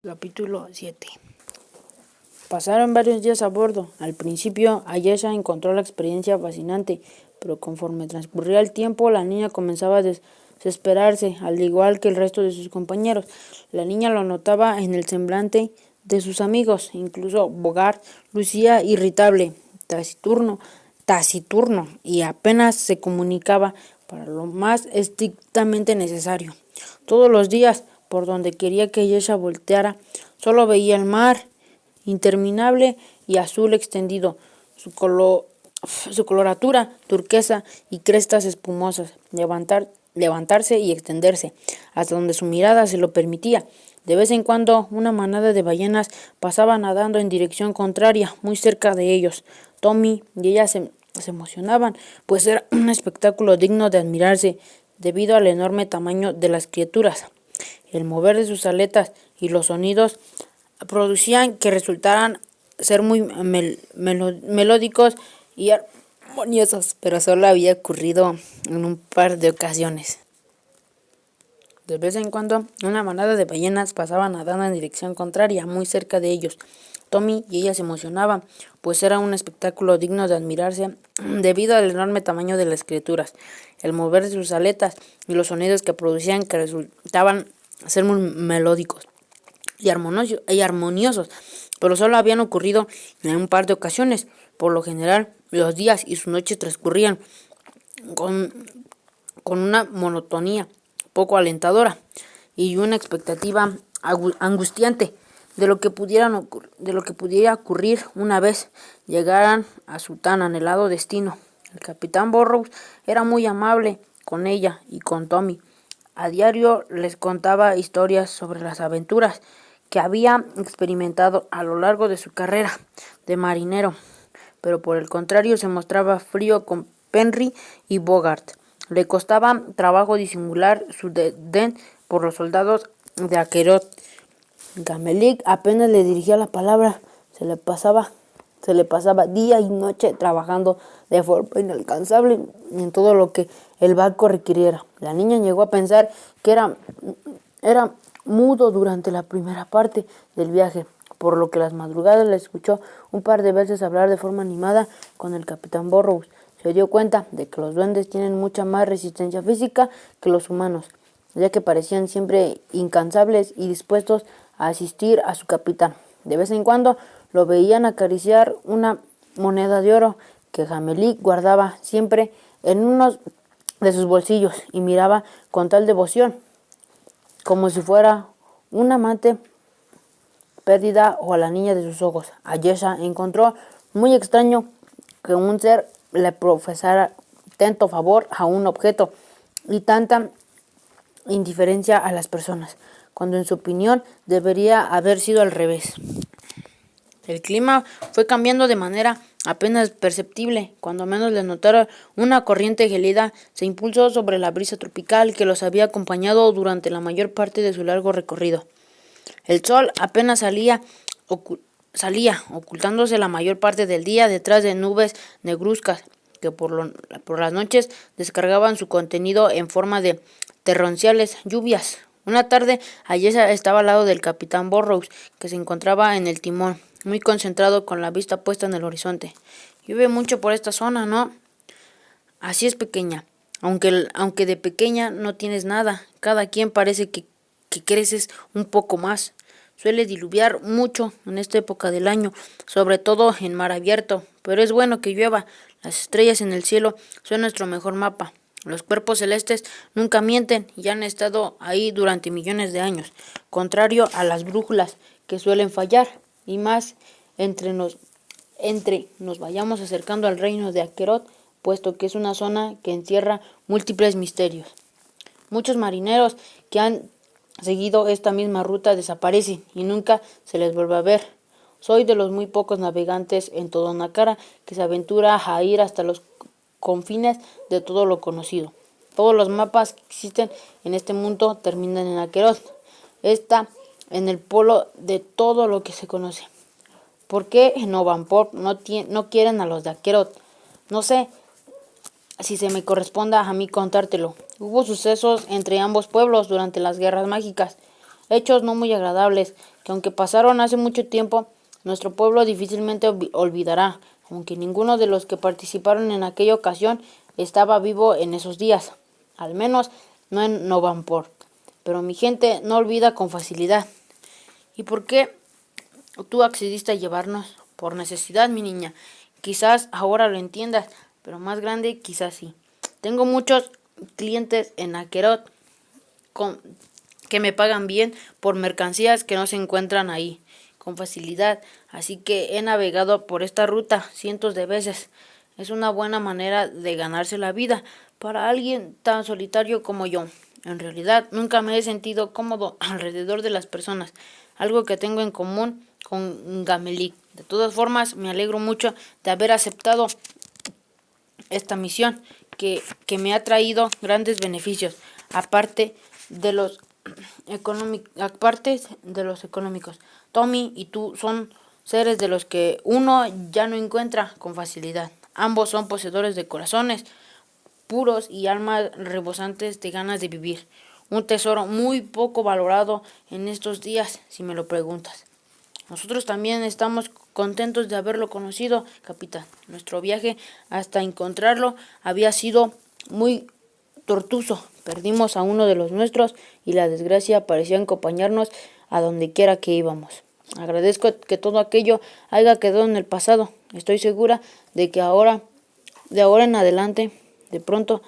Capítulo 7. Pasaron varios días a bordo. Al principio, Ayesha encontró la experiencia fascinante, pero conforme transcurría el tiempo, la niña comenzaba a desesperarse, al igual que el resto de sus compañeros. La niña lo notaba en el semblante de sus amigos, incluso Bogart lucía irritable, taciturno y apenas se comunicaba para lo más estrictamente necesario. Todos los días, por donde quería que Ayesha volteara, solo veía el mar interminable y azul extendido, su coloratura turquesa y crestas espumosas, levantarse y extenderse, hasta donde su mirada se lo permitía. De vez en cuando una manada de ballenas pasaba nadando en dirección contraria, muy cerca de ellos. Tommy y ella se emocionaban, pues era un espectáculo digno de admirarse, debido al enorme tamaño de las criaturas. El mover de sus aletas y los sonidos producían que resultaran ser muy melódicos y armoniosos, pero solo había ocurrido en un par de ocasiones. De vez en cuando, una manada de ballenas pasaba nadando en dirección contraria, muy cerca de ellos. Tommy y ella se emocionaban, pues era un espectáculo digno de admirarse debido al enorme tamaño de las criaturas, el mover de sus aletas y los sonidos que producían que resultaban ser muy melódicos y armoniosos, pero solo habían ocurrido en un par de ocasiones. Por lo general, los días y sus noches transcurrían con, con una monotonía poco alentadora y una expectativa angustiante de lo que pudiera ocurrir una vez llegaran a su tan anhelado destino. El capitán Burrows era muy amable con ella y con Tommy. A diario les contaba historias sobre las aventuras que había experimentado a lo largo de su carrera de marinero, pero por el contrario se mostraba frío con Penry y Bogart. Le costaba trabajo disimular su desdén por los soldados de Akerot. Gamelik apenas le dirigía la palabra, se le pasaba día y noche trabajando de forma inalcanzable en todo lo que el barco requiriera. La niña llegó a pensar que era mudo durante la primera parte del viaje, por lo que las madrugadas le escuchó un par de veces hablar de forma animada con el capitán Burrows. Se dio cuenta de que los duendes tienen mucha más resistencia física que los humanos, ya que parecían siempre incansables y dispuestos a asistir a su capitán. De vez en cuando lo veían acariciar una moneda de oro que Gamelik guardaba siempre en uno de sus bolsillos y miraba con tal devoción, como si fuera un amante perdida o a la niña de sus ojos. Ayesha encontró muy extraño que un ser le profesara tanto favor a un objeto y tanta indiferencia a las personas, cuando en su opinión debería haber sido al revés. El clima fue cambiando de manera apenas perceptible. Cuando menos le notaron, una corriente gelida se impulsó sobre la brisa tropical que los había acompañado durante la mayor parte de su largo recorrido. El sol apenas salía, ocultándose la mayor parte del día detrás de nubes negruzcas que por las noches descargaban su contenido en forma de torrenciales lluvias. Una tarde, Ayesha estaba al lado del capitán Burrows, que se encontraba en el timón, muy concentrado con la vista puesta en el horizonte. Llueve mucho por esta zona, ¿no? Así es, pequeña. Aunque de pequeña no tienes nada, cada quien parece que creces un poco más. Suele diluviar mucho en esta época del año, sobre todo en mar abierto, pero es bueno que llueva. Las estrellas en el cielo son nuestro mejor mapa. Los cuerpos celestes nunca mienten y han estado ahí durante millones de años, contrario a las brújulas que suelen fallar, y más entre nos vayamos acercando al reino de Akerot, puesto que es una zona que encierra múltiples misterios. Muchos marineros que han seguido esta misma ruta desaparecen y nunca se les vuelve a ver. Soy de los muy pocos navegantes en toda Nakara que se aventura a ir hasta los confines de todo lo conocido. Todos los mapas que existen en este mundo terminan en Akerot. Está en el polo de todo lo que se conoce. ¿Por qué en Ovanport no quieren a los de Akerot? No sé si se me corresponda a mí contártelo. Hubo sucesos entre ambos pueblos durante las guerras mágicas. hechos no muy agradables, que aunque pasaron hace mucho tiempo, nuestro pueblo difícilmente olvidará, aunque ninguno de los que participaron en aquella ocasión estaba vivo en esos días, al menos no en Novamport. Pero mi gente no olvida con facilidad. ¿Y por qué tú accediste a llevarnos? Por necesidad, mi niña. Quizás ahora lo entiendas, pero más grande quizás sí. Tengo muchos clientes en Aquerot que me pagan bien por mercancías que no se encuentran ahí con facilidad, así que he navegado por esta ruta cientos de veces. Es una buena manera de ganarse la vida para alguien tan solitario como yo. En realidad, nunca me he sentido cómodo alrededor de las personas, algo que tengo en común con Gamelik. De todas formas, me alegro mucho de haber aceptado esta misión que me ha traído grandes beneficios, aparte de los económicos. Tommy y tú son seres de los que uno ya no encuentra con facilidad. Ambos son poseedores de corazones puros y almas rebosantes de ganas de vivir. Un tesoro muy poco valorado en estos días, si me lo preguntas. Nosotros también estamos contentos de haberlo conocido, capitán. Nuestro viaje hasta encontrarlo había sido muy tortuoso. Perdimos a uno de los nuestros y la desgracia parecía acompañarnos a donde quiera que íbamos. Agradezco que todo aquello haya quedado en el pasado. Estoy segura de que de ahora en adelante, de pronto,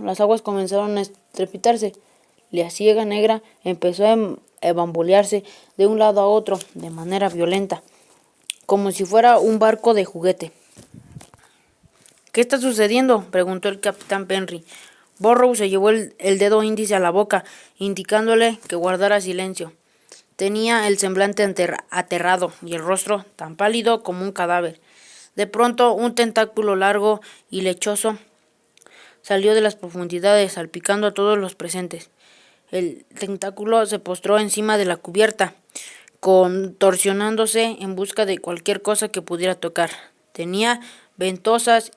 las aguas comenzaron a estrepitarse. La ciega negra empezó a bambolearse de un lado a otro de manera violenta, como si fuera un barco de juguete. ¿Qué está sucediendo?, preguntó el capitán Penry. Burrow se llevó el dedo índice a la boca, indicándole que guardara silencio. Tenía el semblante aterrado y el rostro tan pálido como un cadáver. De pronto, un tentáculo largo y lechoso salió de las profundidades, salpicando a todos los presentes. El tentáculo se postró encima de la cubierta, contorsionándose en busca de cualquier cosa que pudiera tocar. Tenía ventosas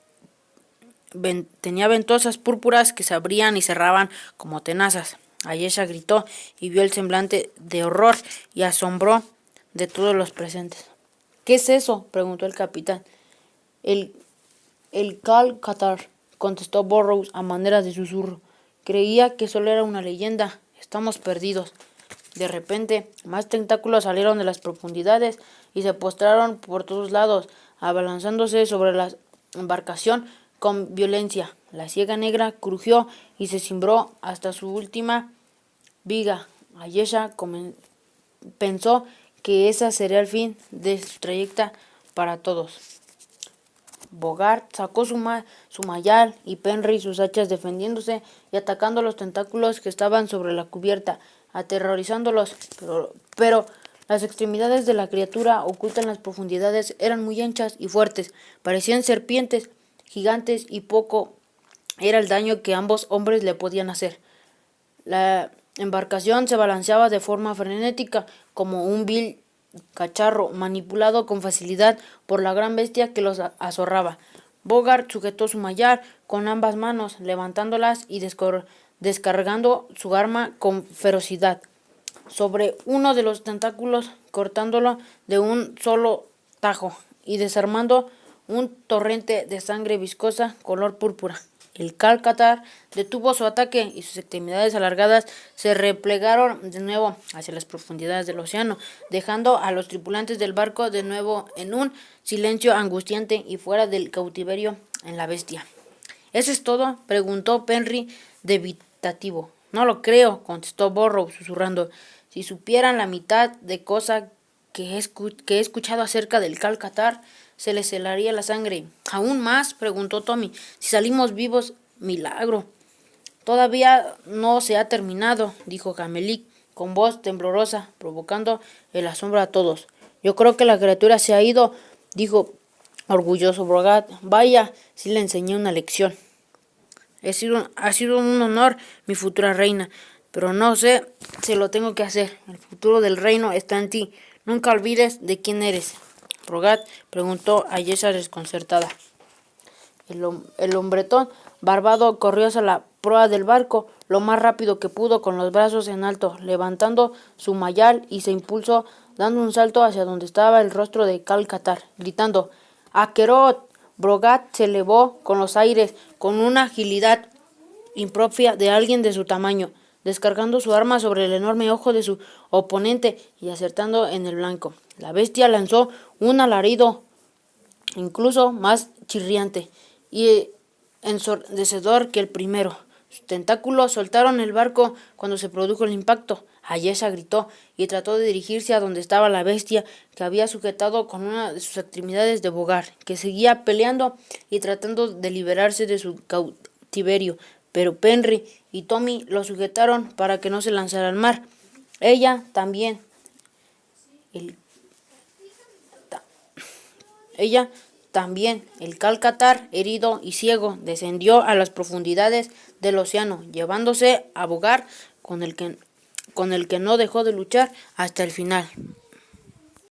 púrpuras que se abrían y cerraban como tenazas. Ayesha gritó y vio el semblante de horror y asombro de todos los presentes. ¿Qué es eso?, preguntó el capitán. El Cal-Catar, contestó Burrows a manera de susurro. Creía que solo era una leyenda. Estamos perdidos. De repente, más tentáculos salieron de las profundidades y se postraron por todos lados, abalanzándose sobre la embarcación con violencia. La ciega negra crujió y se cimbró hasta su última viga. Ayesha pensó que ese sería el fin de su trayecta para todos. Bogart sacó su mayal y Penry sus hachas, defendiéndose y atacando a los tentáculos que estaban sobre la cubierta, aterrorizándolos, pero las extremidades de la criatura oculta en las profundidades eran muy anchas y fuertes, parecían serpientes gigantes y poco era el daño que ambos hombres le podían hacer. La embarcación se balanceaba de forma frenética como un vil cacharro manipulado con facilidad por la gran bestia que los azorraba. Bogart sujetó su mayal con ambas manos, levantándolas y descargando su arma con ferocidad sobre uno de los tentáculos, cortándolo de un solo tajo y desarmando un torrente de sangre viscosa color púrpura. El Cal-Catar detuvo su ataque y sus extremidades alargadas se replegaron de nuevo hacia las profundidades del océano, dejando a los tripulantes del barco de nuevo en un silencio angustiante y fuera del cautiverio en la bestia. ¿Eso es todo?, preguntó Penry dubitativo. No lo creo, contestó Burrow susurrando. Si supieran la mitad de cosas que he escuchado acerca del Cal-Catar, se les helaría la sangre. ¿Aún más?, preguntó Tommy. Si salimos vivos, milagro. Todavía no se ha terminado, dijo Gamelik con voz temblorosa, provocando el asombro a todos. Yo creo que la criatura se ha ido, dijo orgulloso Bogart. Vaya, sí le enseñé una lección. Ha sido un honor, mi futura reina, pero no sé si lo tengo que hacer. El futuro del reino está en ti. Nunca olvides de quién eres. Bogart preguntó a Ayesha desconcertada. El hombretón barbado corrió hacia la proa del barco lo más rápido que pudo con los brazos en alto, levantando su mayal y se impulsó dando un salto hacia donde estaba el rostro de Cal-Catar, gritando «¡Aquerot!». Brogat se elevó con los aires con una agilidad impropia de alguien de su tamaño, descargando su arma sobre el enorme ojo de su oponente y acertando en el blanco. La bestia lanzó un alarido incluso más chirriante y ensordecedor que el primero. Sus tentáculos soltaron el barco cuando se produjo el impacto. Ayesha gritó y trató de dirigirse a donde estaba la bestia que había sujetado con una de sus extremidades de Bogar, que seguía peleando y tratando de liberarse de su cautiverio, pero Penry y Tommy lo sujetaron para que no se lanzara al mar. Ella también. Ella también, el Cal-Catar, herido y ciego, descendió a las profundidades del océano, llevándose a Bogar, con el que no dejó de luchar hasta el final.